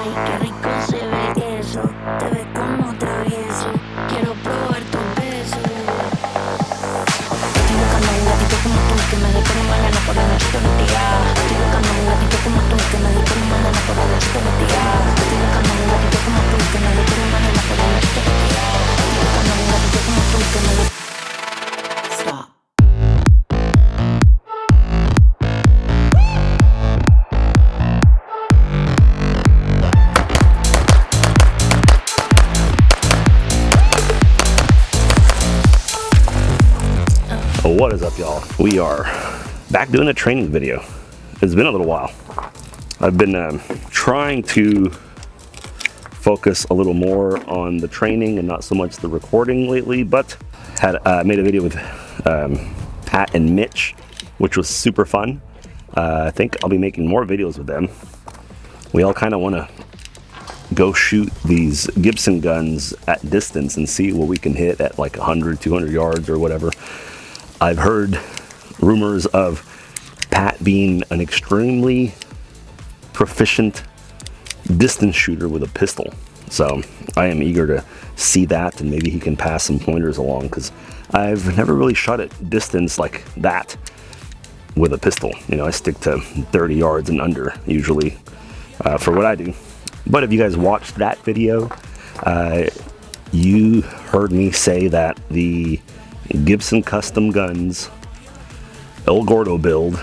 Ay, qué rico se ve eso. Te ves como travieso. Quiero probar tu beso. Estoy buscando un gatito como tú que me dé por una mañana por la noche todo el día. Estoy buscando un gatito como tú que me dé por una mañana por la noche todo el día. Estoy buscando un gatito como tú que me dé por una mañana por la noche todo el día. Estoy buscando un gatito como tú que me dé. Stop. What is up, y'all? We are back doing a training video. It's been a little while. I've been trying to focus a little more on the training and not so much the recording lately, but had made a video with Pat and Mitch, which was super fun. I think I'll be making more videos with them. We all kind of want to go shoot these Gibson guns at distance and see what we can hit at like 100, 200 yards or whatever. I've heard rumors of Pat being an extremely proficient distance shooter with a pistol. So I am eager to see that, and maybe he can pass some pointers along, because I've never really shot at distance like that with a pistol. You know, I stick to 30 yards and under usually for what I do. But if you guys watched that video, you heard me say that the Gibson Custom Guns El Gordo build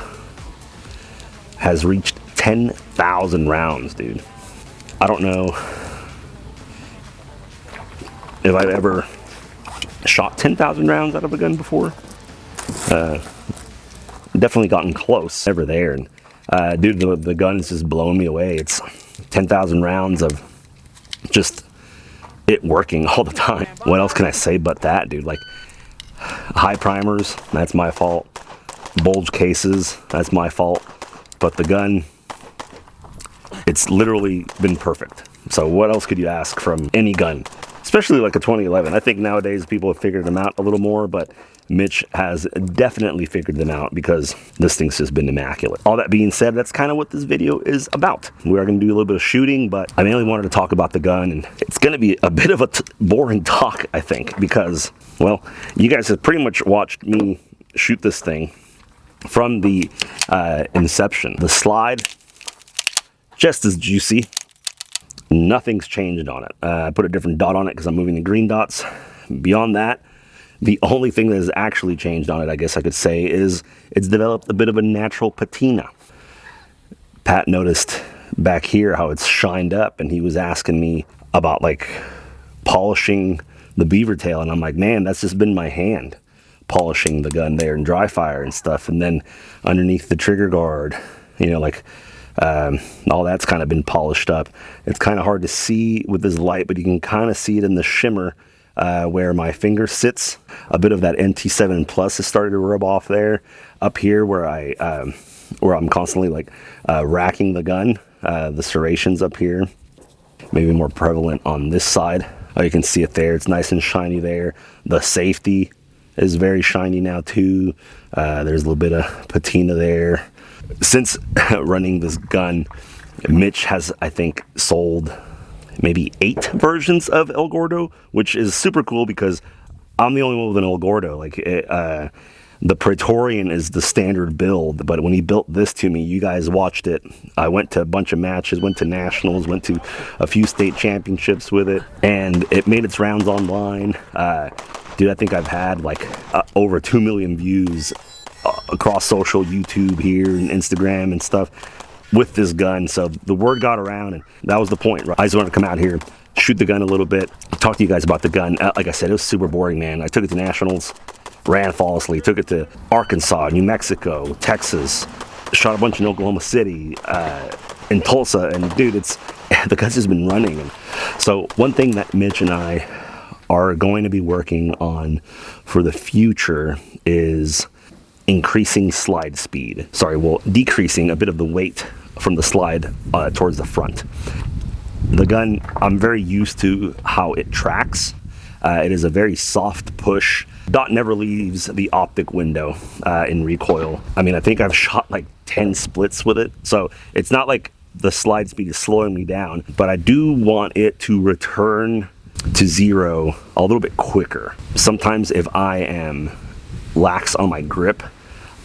has reached 10,000 rounds, dude. I don't know if I've ever shot 10,000 rounds out of a gun before. Definitely gotten close, never there. And dude, the gun is just blowing me away. It's 10,000 rounds of just it working all the time. What else can I say but that, dude? Like, high primers, that's my fault. Bulge cases, that's my fault. But the gun, it's literally been perfect. So what else could you ask from any gun? Especially like a 2011. I think nowadays people have figured them out a little more, but Mitch has definitely figured them out, because this thing's just been immaculate. All that being said, that's kind of what this video is about. We are going to do a little bit of shooting, but I mainly wanted to talk about the gun, and it's going to be a bit of a boring talk, I think, because, well, you guys have pretty much watched me shoot this thing from the inception. The slide, just as juicy. Nothing's changed on it. I put a different dot on it because I'm moving the green dots. Beyond that, the only thing that has actually changed on it, I guess I could say, is it's developed a bit of a natural patina. Pat noticed back here how it's shined up, and he was asking me about like polishing the beaver tail, and I'm like, man, that's just been my hand polishing the gun there in dry fire and stuff. And then underneath the trigger guard, you know, like all that's kind of been polished up. It's kind of hard to see with this light, but you can kind of see it in the shimmer where my finger sits. A bit of that NT7 Plus has started to rub off there. Up here where I'm constantly like racking the gun, the serrations up here, maybe more prevalent on this side. Oh, you can see it there. It's nice and shiny there. The safety is very shiny now too. There's a little bit of patina there. Since running this gun, Mitch has, I think, sold maybe 8 versions of El Gordo, which is super cool because I'm the only one with an El Gordo. Like, the Praetorian is the standard build, but when he built this to me, you guys watched it. I went to a bunch of matches, went to nationals, went to a few state championships with it, and it made its rounds online. Dude, I think I've had like over 2 million views across social, YouTube here and Instagram and stuff with this gun. So the word got around, and that was the point, right? I just wanted to come out here, shoot the gun a little bit, talk to you guys about the gun. Like I said, it was super boring, man. I took it to nationals, ran flawlessly, took it to Arkansas, New Mexico, Texas, shot a bunch in Oklahoma City, in Tulsa, and dude, the gun's just been running. And so one thing that Mitch and I are going to be working on for the future is increasing slide speed. Decreasing a bit of the weight from the slide towards the front. The gun, I'm very used to how it tracks. It is a very soft push. Dot never leaves the optic window in recoil. I mean, I think I've shot like 10 splits with it. So it's not like the slide speed is slowing me down, but I do want it to return to 0 a little bit quicker. Sometimes if I am lax on my grip,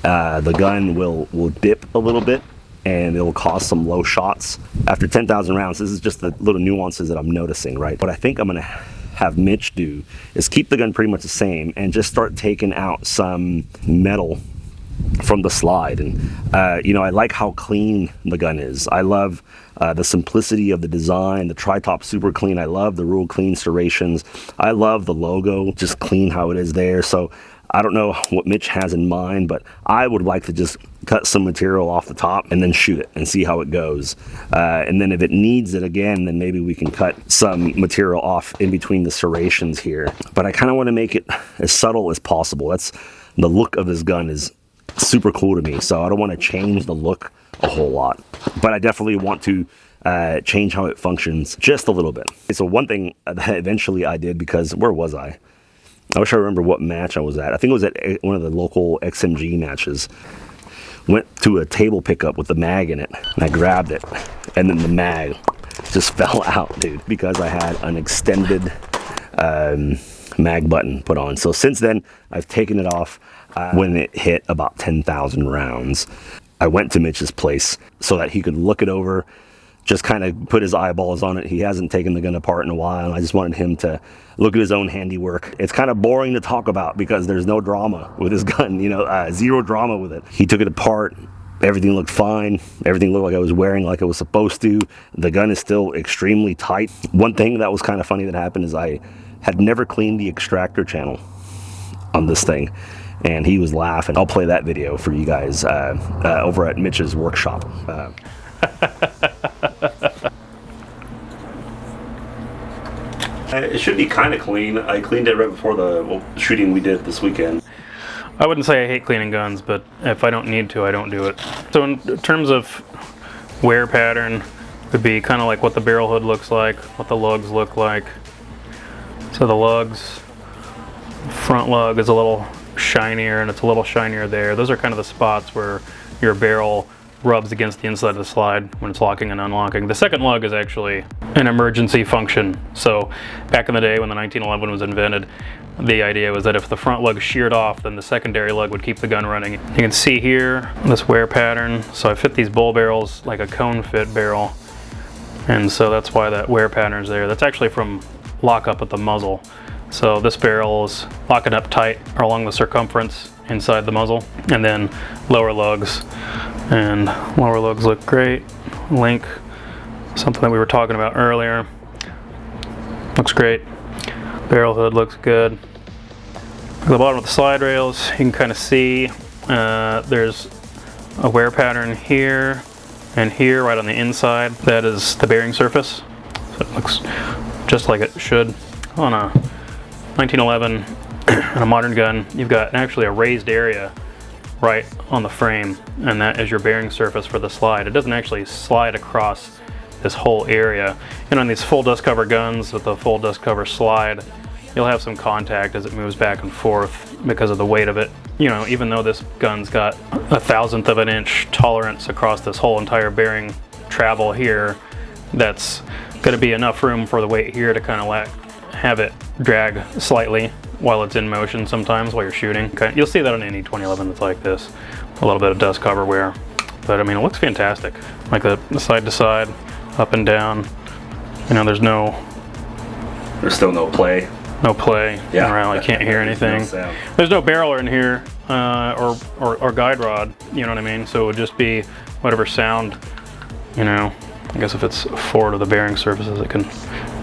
the gun will dip a little bit and it'll cause some low shots. After 10,000 rounds, this is just the little nuances that I'm noticing, right? What I think I'm gonna have Mitch do is keep the gun pretty much the same and just start taking out some metal from the slide. And you know, I like how clean the gun is. I love the simplicity of the design, the tri-top super clean. I love the real clean serrations. I love the logo, just clean how it is there. So I don't know what Mitch has in mind, but I would like to just cut some material off the top and then shoot it and see how it goes. And then if it needs it again, then maybe we can cut some material off in between the serrations here. But I kind of want to make it as subtle as possible. That's the look of this gun is super cool to me, so I don't want to change the look a whole lot, but I definitely want to change how it functions just a little bit. So one thing that eventually I did, because where was I wish I remember what match I was at. I think it was at one of the local XMG matches. Went to a table pickup with the mag in it, and I grabbed it, and then the mag just fell out, dude, because I had an extended mag button put on. So since then, I've taken it off when it hit about 10,000 rounds. I went to Mitch's place so that he could look it over, just kind of put his eyeballs on it. He hasn't taken the gun apart in a while, and I just wanted him to look at his own handiwork. It's kind of boring to talk about because there's no drama with his gun, you know, zero drama with it. He took it apart. Everything looked fine. Everything looked like I was wearing like it was supposed to. The gun is still extremely tight. One thing that was kind of funny that happened is I had never cleaned the extractor channel on this thing, and he was laughing. I'll play that video for you guys over at Mitch's workshop. It should be kind of clean. I cleaned it right before the shooting we did this weekend. I wouldn't say I hate cleaning guns, but if I don't need to, I don't do it. So in terms of wear pattern, would be kind of like what the barrel hood looks like, what the lugs look like. So the lugs, front lug is a little shinier, and it's a little shinier there. Those are kind of the spots where your barrel rubs against the inside of the slide when it's locking and unlocking. The second lug is actually an emergency function. So back in the day when the 1911 was invented, the idea was that if the front lug sheared off, then the secondary lug would keep the gun running. You can see here this wear pattern. So I fit these bull barrels like a cone fit barrel, and so that's why that wear pattern is there. That's actually from lockup at the muzzle. So this barrel is locking up tight along the circumference inside the muzzle, and then lower lugs. And lower lugs look great. Link, something that we were talking about earlier, looks great. Barrel hood looks good. At the bottom of the slide rails, you can kind of see there's a wear pattern here and here right on the inside. That is the bearing surface. So it looks just like it should. On a 1911 and a modern gun, you've got actually a raised area right on the frame, and that is your bearing surface for the slide. It doesn't actually slide across this whole area. And on these full dust cover guns with the full dust cover slide, you'll have some contact as it moves back and forth because of the weight of it. You know, even though this gun's got 1/1000 of an inch tolerance across this whole entire bearing travel here, that's going to be enough room for the weight here to kind of have it drag slightly while it's in motion sometimes while you're shooting. Okay. You'll see that on any 2011 that's like this. A little bit of dust cover wear. But I mean, it looks fantastic. Like the side to side, up and down. You know, there's still no play. No play. Yeah. Around. You can't hear anything. No, there's no barrel in here or guide rod. You know what I mean? So it would just be whatever sound, you know. I guess if it's forward of the bearing surfaces, it can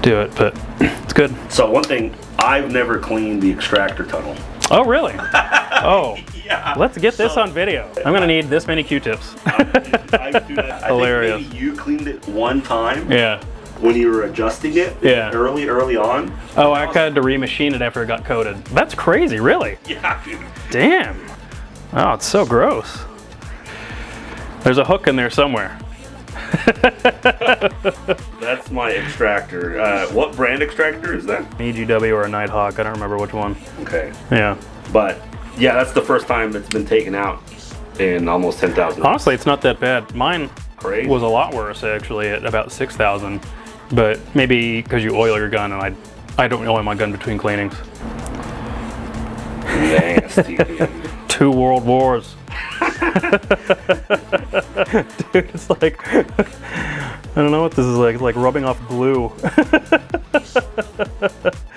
do it, but it's good. So one thing, I've never cleaned the extractor tunnel. Oh, really? Oh, yeah. Let's get this on video. I'm gonna need this many Q-tips. I Hilarious. think maybe you cleaned it one time. Yeah. When you were adjusting it. Yeah. Early on. Oh, I had to remachine it after it got coated. That's crazy, really? Yeah, dude. Damn. Oh, it's so gross. There's a hook in there somewhere. That's my extractor. What brand extractor is that? EGW or a Nighthawk, I don't remember which one. Okay. Yeah. But yeah, that's the first time it's been taken out in almost 10,000. Honestly, it's not that bad. Mine Crazy. was a lot worse actually at about 6,000, but maybe because you oil your gun, and I don't oil my gun between cleanings. Nasty. 2 world wars. Dude, it's like, I don't know what this is like. It's like rubbing off glue.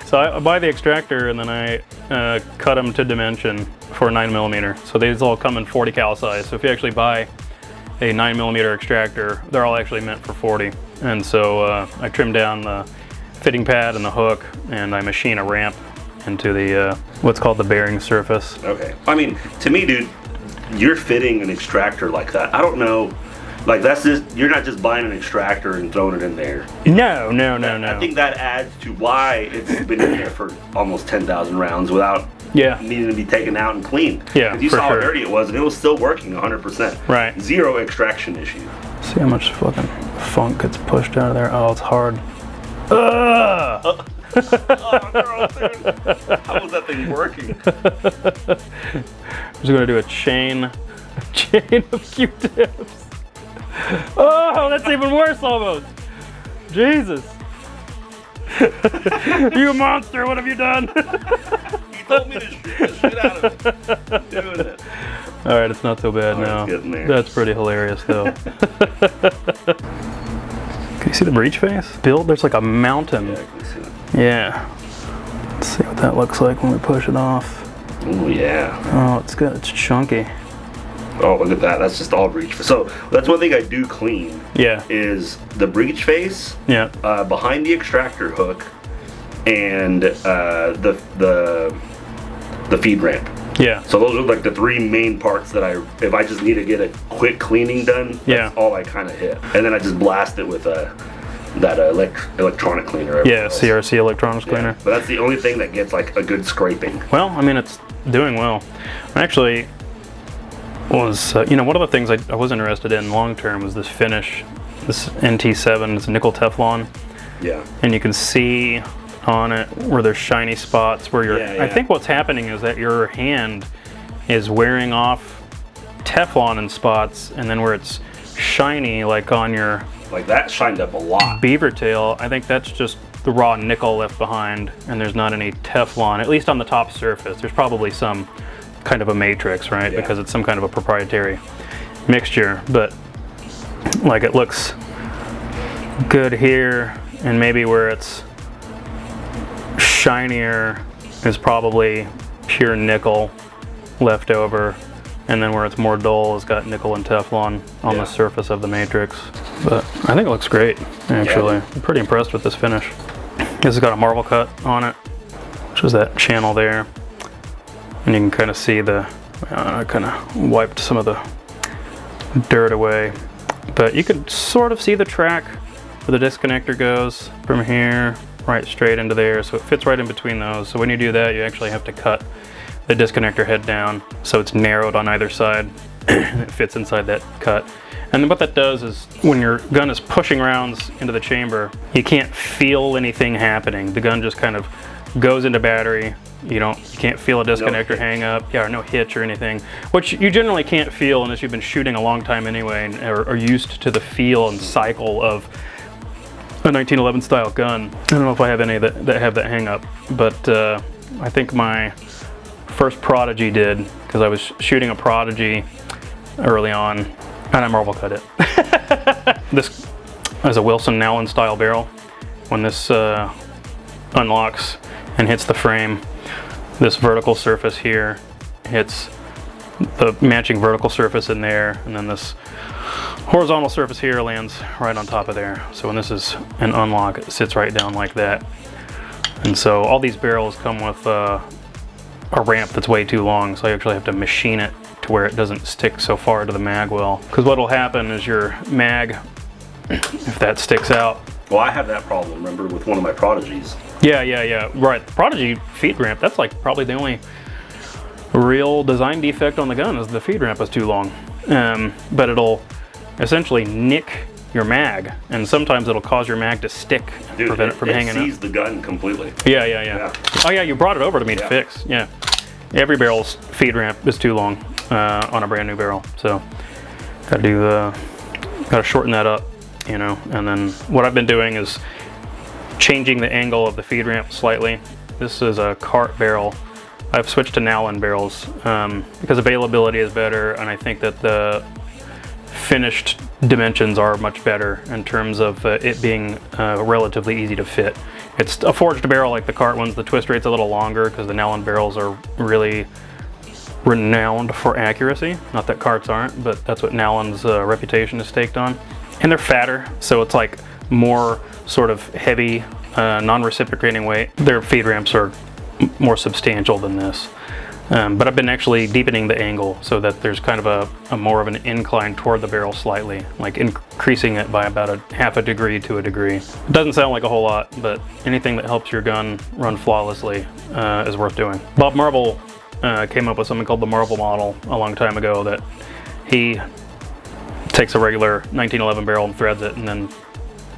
So I buy the extractor, and then I cut them to dimension for 9mm. So these all come in 40 cal size. So if you actually buy a 9mm extractor, they're all actually meant for 40. And so I trim down the fitting pad and the hook, and I machine a ramp into the what's called the bearing surface. Okay. I mean, to me, dude, you're fitting an extractor like that. I don't know. Like, that's just, you're not just buying an extractor and throwing it in there. No. I think that adds to why it's been in there for almost 10,000 rounds without needing to be taken out and cleaned. Yeah, you for saw sure. how dirty it was, and it was still working 100%. Right. Zero extraction issue. See how much fucking funk gets pushed out of there. Oh, it's hard. Ugh! Oh, girl, dude. How was that thing working? I'm just gonna do a chain of Q-tips. Oh, that's even worse almost. Jesus. You monster, what have you done? You told me to shoot the shit out of it. I'm doing it. All right, it's not so bad now. It's getting there. That's pretty hilarious though. Can you see the breech face? Build, there's like a mountain. Yeah, I can see it. Yeah. Let's see what that looks like when we push it off. Oh, yeah. Oh, it's good, it's chunky. Oh, look at that. That's just all breech face. So that's one thing I do clean. Yeah. Is the breech face. Yeah. Behind the extractor hook, and the feed ramp. Yeah. So those are like the 3 main parts that if I just need to get a quick cleaning done, that's all I kind of hit. And then I just blast it with that electronic cleaner. Yeah, CRC electronics cleaner. But that's the only thing that gets like a good scraping. Well, I mean, it's doing well. Actually, was one of the things I was interested in long term was this finish, this NT7. It's nickel Teflon. Yeah. And you can see on it where there's shiny spots where you're. I think what's happening is that your hand is wearing off Teflon in spots, and then where it's shiny, like on your. Like that shined up a lot. Beaver tail, I think that's just the raw nickel left behind, and there's not any Teflon, at least on the top surface. There's probably some kind of a matrix, right? Yeah. Because it's some kind of a proprietary mixture, but like it looks good here, and maybe where it's shinier is probably pure nickel left over, and then where it's more dull has got nickel and Teflon on the surface of the matrix. But I think it looks great, actually. I'm pretty impressed with this finish. This has got a marble cut on it, which is that channel there. And you can kind of see I kind of wiped some of the dirt away. But you can sort of see the track where the disconnector goes from here right straight into there. So it fits right in between those. So when you do that, you actually have to cut the disconnector head down so it's narrowed on either side. And it fits inside that cut. And then what that does is when your gun is pushing rounds into the chamber, you can't feel anything happening. The gun just kind of goes into battery. You can't feel a disconnector hang up, or no hitch or anything, which you generally can't feel unless you've been shooting a long time anyway and are used to the feel and cycle of a 1911 style gun. I don't know if I have any that have that hang up, but I think my first Prodigy did, because I was shooting a Prodigy early on, and I marble cut it. This is a Wilson Allen style barrel. When this unlocks and hits the frame, this vertical surface here hits the matching vertical surface in there, and then this horizontal surface here lands right on top of there. So when this is an unlock, it sits right down like that. And so all these barrels come with a ramp that's way too long, so I actually have to machine it to where it doesn't stick so far to the mag well. Because what'll happen is your mag, if that sticks out. Well, I have that problem, remember, with one of my Prodigies. Yeah, right. The Prodigy feed ramp, that's like probably the only real design defect on the gun, is the feed ramp is too long. But it'll essentially nick your mag, and sometimes it'll cause your mag to stick, Dude, prevent it from hanging up. It sees the gun completely. Yeah. Oh yeah, you brought it over to me to fix. Yeah. Every barrel's feed ramp is too long on a brand new barrel, so gotta do Gotta shorten that up, you know, and then what I've been doing is changing the angle of the feed ramp slightly. This is a cart barrel. I've switched to Nowlin barrels because availability is better, and I think that the finished dimensions are much better in terms of it being relatively easy to fit. It's a forged barrel like the cart ones. The twist rate's a little longer because the Nowlin barrels are really renowned for accuracy. Not that carts aren't, but that's what Nowlin's reputation is staked on. And they're fatter, so it's like more sort of heavy, non-reciprocating weight. Their feed ramps are more substantial than this. But I've been actually deepening the angle so that there's kind of a more of an incline toward the barrel slightly, like increasing it by about a half a degree to a degree. It doesn't sound like a whole lot, but anything that helps your gun run flawlessly is worth doing. Bob Marble came up with something called the Marble model a long time ago, that he takes a regular 1911 barrel and threads it and then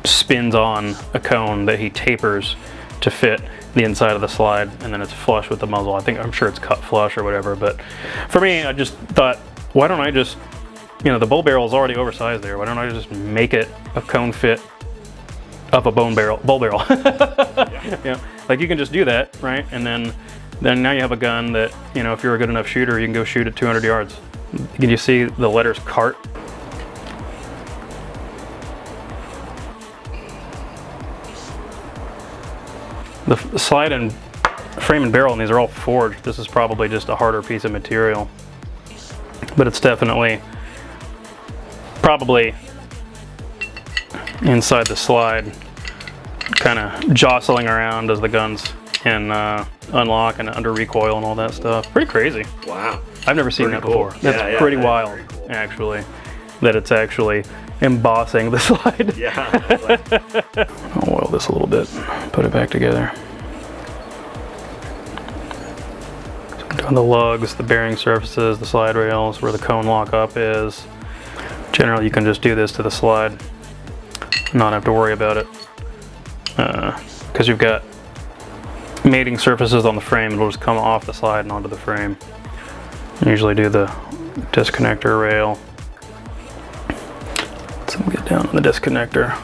spins on a cone that he tapers to fit the inside of the slide, and then it's flush with the muzzle. I'm sure it's cut flush or whatever, but for me, I just thought, why don't I just, you know, the bull barrel is already oversized there. Why don't I just make it a cone fit of a bull barrel? Yeah, like you can just do that, right? And then now you have a gun that, you know, if you're a good enough shooter, you can go shoot at 200 yards. Can you see the letters cart? The slide and frame and barrel, and these are all forged. This is probably just a harder piece of material, but it's definitely probably inside the slide, kind of jostling around as the guns can unlock and under recoil and all that stuff. Pretty crazy. Wow. I've never seen that before. That's pretty wild, cool, actually, that it's actually embossing the slide. Yeah. I'll oil this a little bit, put it back together. So I'm doing the lugs, the bearing surfaces, the slide rails, where the cone lockup is. Generally, you can just do this to the slide and not have to worry about it. Because you've got mating surfaces on the frame, it'll just come off the slide and onto the frame. I usually do the disconnector rail. So we'll get down on the disconnector.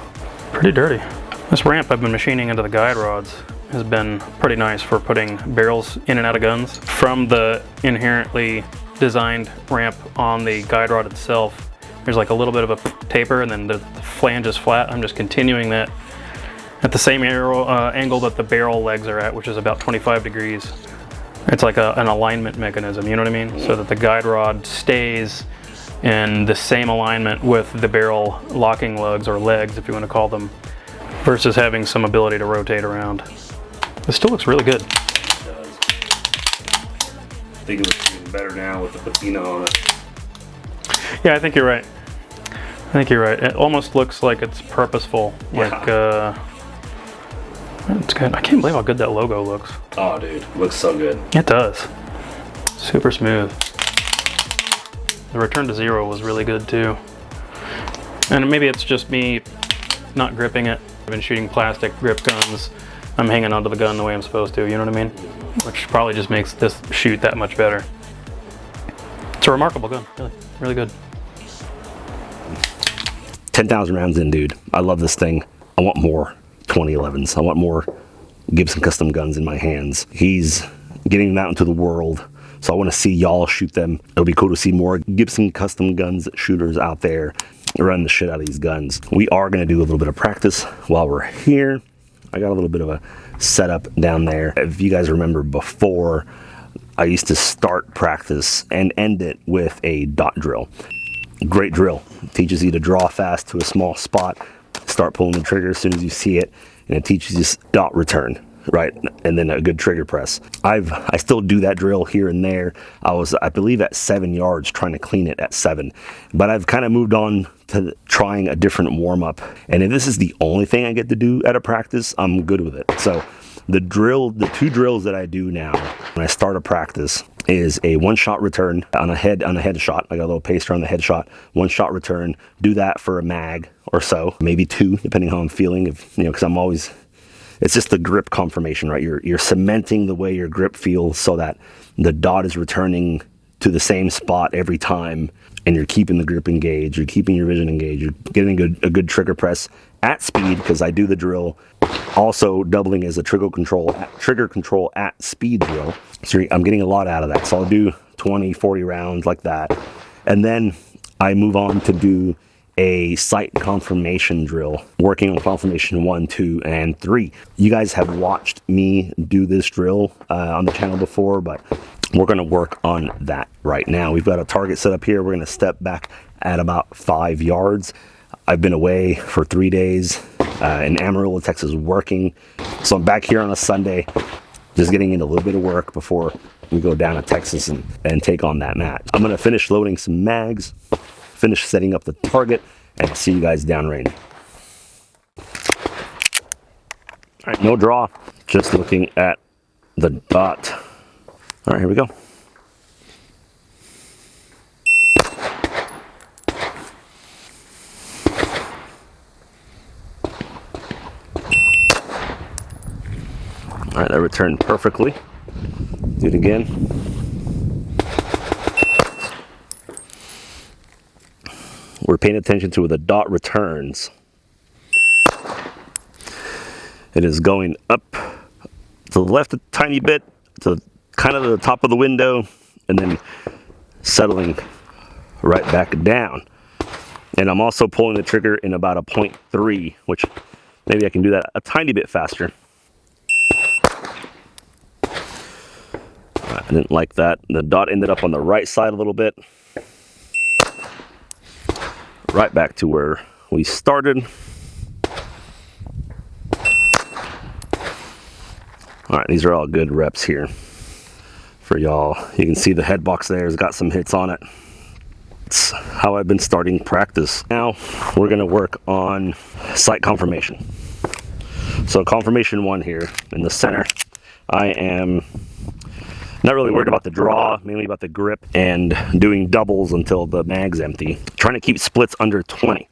Pretty dirty. This ramp I've been machining into the guide rods has been pretty nice for putting barrels in and out of guns. From the inherently designed ramp on the guide rod itself, there's like a little bit of a taper, and then the flange is flat. I'm just continuing that at the same angle that the barrel legs are at, which is about 25 degrees. It's like an alignment mechanism, you know what I mean? So that the guide rod stays in the same alignment with the barrel locking lugs, or legs if you want to call them, versus having some ability to rotate around. It still looks really good. It does. I think it looks even better now with the patina on it. Yeah, I think you're right. I think you're right. It almost looks like it's purposeful. Yeah. It's good. I can't believe how good that logo looks. Oh, dude, looks so good. It does. Super smooth. The return to zero was really good too. And maybe it's just me not gripping it. I've been shooting plastic grip guns. I'm hanging onto the gun the way I'm supposed to, you know what I mean? Which probably just makes this shoot that much better. It's a remarkable gun, really, really good. 10,000 rounds in, dude. I love this thing. I want more 2011s. I want more Gibson Custom Guns in my hands. He's getting them out into the world, so I want to see y'all shoot them. It'll be cool to see more Gibson Custom Guns shooters out there running the shit out of these guns. We are going to do a little bit of practice while we're here. I got a little bit of a setup down there. If you guys remember before, I used to start practice and end it with a dot drill. Great drill. Teaches you to draw fast to a small spot, start pulling the trigger as soon as you see it, and it teaches you dot return, right? And then a good trigger press. I still do that drill here and there. I believe at 7 yards trying to clean it at 7, but I've kind of moved on to trying a different warm-up. And if this is the only thing I get to do at a practice, I'm good with it. So the two drills that I do now when I start a practice is a one-shot return on a head shot. I got a little paster on the head shot, one-shot return. Do that for a mag or so, maybe 2, depending how I'm feeling. Because I'm always, it's just the grip confirmation, right? You're cementing the way your grip feels so that the dot is returning to the same spot every time. and you're keeping the grip engaged, you're keeping your vision engaged, you're getting a good trigger press at speed, because I do the drill also doubling as a trigger control at speed drill. So I'm getting a lot out of that. So I'll do 20, 40 rounds like that. And then I move on to do a sight confirmation drill, working on confirmation 1, 2, and 3. You guys have watched me do this drill on the channel before, but we're going to work on that right now. We've got a target set up here. We're going to step back at about 5 yards. I've been away for 3 days in Amarillo, Texas, working. So I'm back here on a Sunday, just getting in a little bit of work before we go down to Texas and take on that match. I'm going to finish loading some mags, finish setting up the target, and see you guys downrange. All right, no draw, just looking at the dot. All right, here we go. All right, that returned perfectly. Do it again. We're paying attention to where the dot returns. It is going up to the left a tiny bit, to kind of the top of the window, and then settling right back down. And I'm also pulling the trigger in about a 0.3, which maybe I can do that a tiny bit faster. I didn't like that. The dot ended up on the right side a little bit. Right back to where we started. All right, these are all good reps here for y'all. You can see the head box there has got some hits on it. It's how I've been starting practice. Now we're gonna work on sight confirmation. So confirmation 1 here in the center. I am not really worried about the draw, mainly about the grip and doing doubles until the mag's empty. Trying to keep splits under 20.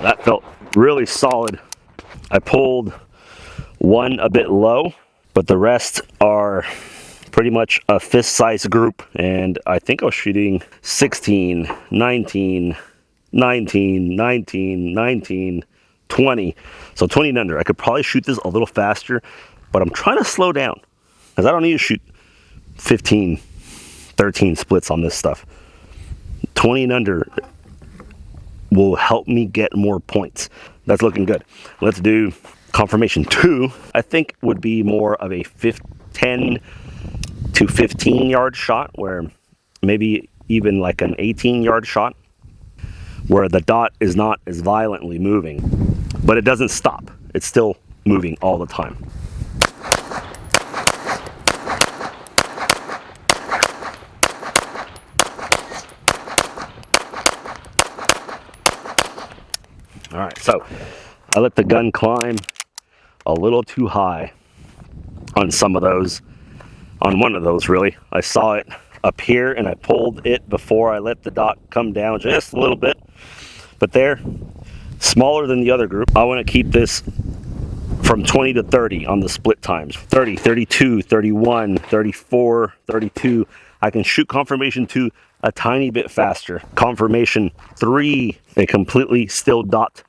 That felt really solid. I pulled one a bit low, but the rest are pretty much a fist-sized group, and I think I was shooting 16, 19, 19, 19, 19, 20. So 20 and under. I could probably shoot this a little faster, but I'm trying to slow down because I don't need to shoot 15, 13 splits on this stuff. 20 and under will help me get more points. That's looking good. Let's do confirmation 2. I think would be more of a 10 to 15 yard shot, where maybe even like an 18-yard shot, where the dot is not as violently moving, but it doesn't stop. It's still moving all the time. All right, so I let the gun climb a little too high on some of those. On one of those, really. I saw it up here and I pulled it before I let the dot come down just a little bit. But there, smaller than the other group. I want to keep this from 20 to 30 on the split times. 30, 32, 31, 34, 32. I can shoot confirmation 2 a tiny bit faster. Confirmation 3, a completely still dot,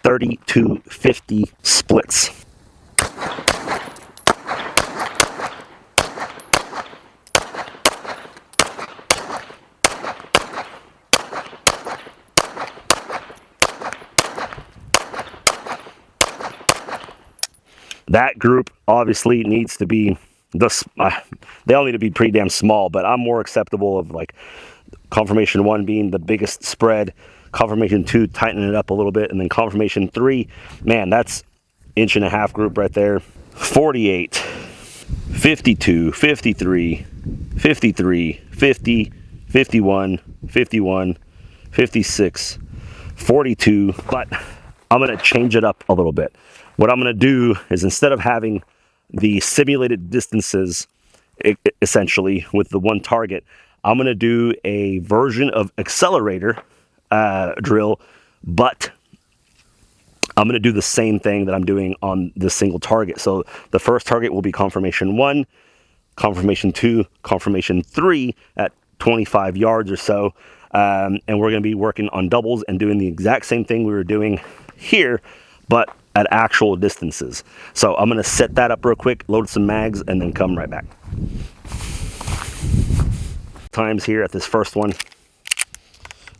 30 to 50 splits. That group obviously needs to be they all need to be pretty damn small, but I'm more acceptable of like confirmation 1 being the biggest spread, confirmation 2 tightening it up a little bit, and then confirmation 3, man, that's 1.5 inch group right there. 48, 52, 53, 53, 50, 51, 51, 56, 42, but I'm going to change it up a little bit. What I'm going to do is, instead of having the simulated distances essentially with the one target, I'm going to do a version of accelerator drill but I'm going to do the same thing that I'm doing on this single target. So the first target will be confirmation 1, confirmation 2, confirmation 3 at 25 yards or so. And we're going to be working on doubles and doing the exact same thing we were doing here, but at actual distances. So I'm going to set that up real quick, load some mags, and then come right back. Times here at this first one,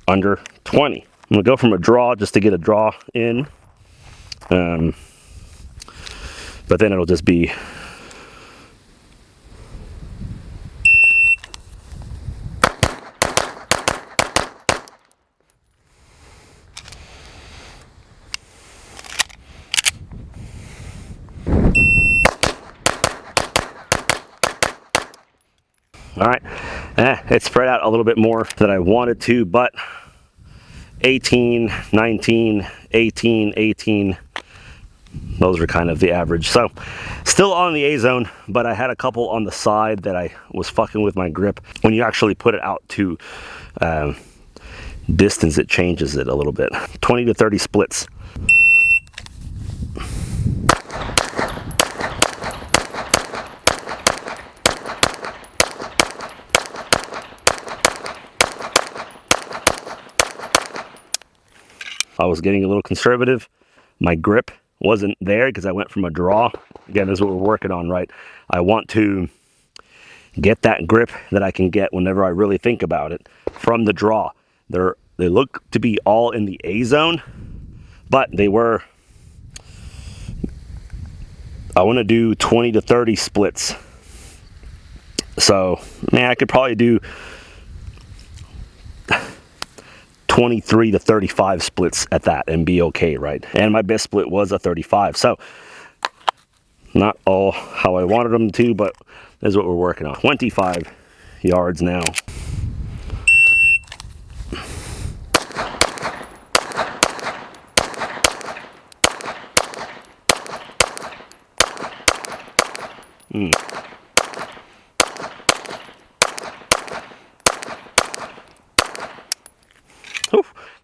under 20. I'm going to go from a draw just to get a draw in. But then it'll just be all right. It spread out a little bit more than I wanted to, but 18, 19, 18, 18. Those are kind of the average. So still on the A zone, but I had a couple on the side that I was fucking with my grip. When you actually put it out to distance, it changes it a little bit. 20 to 30 splits. I was getting a little conservative. My grip wasn't there because I went from a draw. Again, this is what we're working on, right? I want to get that grip that I can get whenever I really think about it from the draw. They look to be all in the A zone, but they were, I want to do 20 to 30 splits. So, man, I could probably do 23 to 35 splits at that and be okay, right? And my best split was a 35. So not all how I wanted them to, but that's what we're working on. 25 yards now.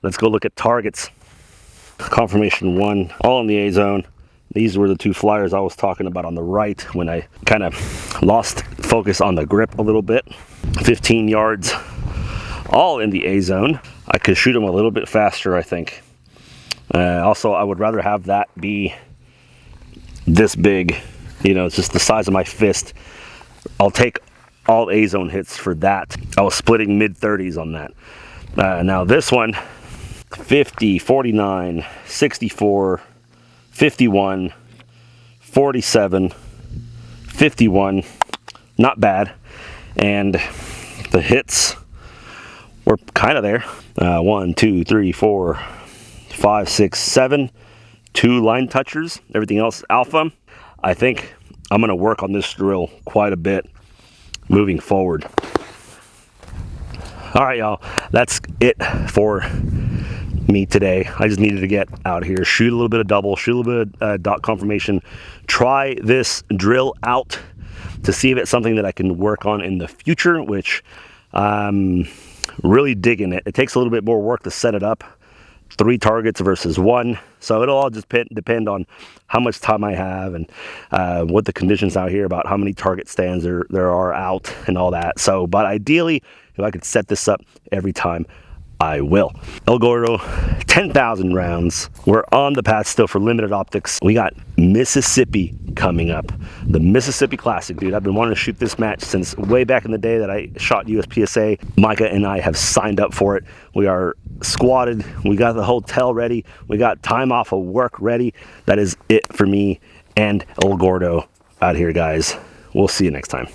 Let's go look at targets. Confirmation 1, all in the A zone. These were the two flyers I was talking about on the right when I kind of lost focus on the grip a little bit. 15 yards, all in the A zone. I could shoot them a little bit faster, I think. Also, I would rather have that be this big. You know, it's just the size of my fist. I'll take all A zone hits for that. I was splitting mid-30s on that. Now this one, 50, 49, 64, 51, 47, 51, not bad. And the hits were kind of there. 1, 2, 3, 4, 5, 6, 7, 2 line touchers, everything else alpha. I think I'm going to work on this drill quite a bit moving forward. All right, y'all, that's it for me today. I just needed to get out here, shoot a little bit of double, shoot a little bit of dot confirmation, try this drill out to see if it's something that I can work on in the future, which I'm really digging it. It takes a little bit more work to set it up. 3 targets versus 1. So it'll all just depend on how much time I have and what the conditions out here about how many target stands there are out and all that. So, but ideally, if I could set this up every time, I will. El Gordo, 10,000 rounds. We're on the path still for limited optics. We got Mississippi coming up. The Mississippi Classic, dude. I've been wanting to shoot this match since way back in the day that I shot USPSA. Micah and I have signed up for it. We are squatted. We got the hotel ready. We got time off of work ready. That is it for me and El Gordo out here, guys. We'll see you next time.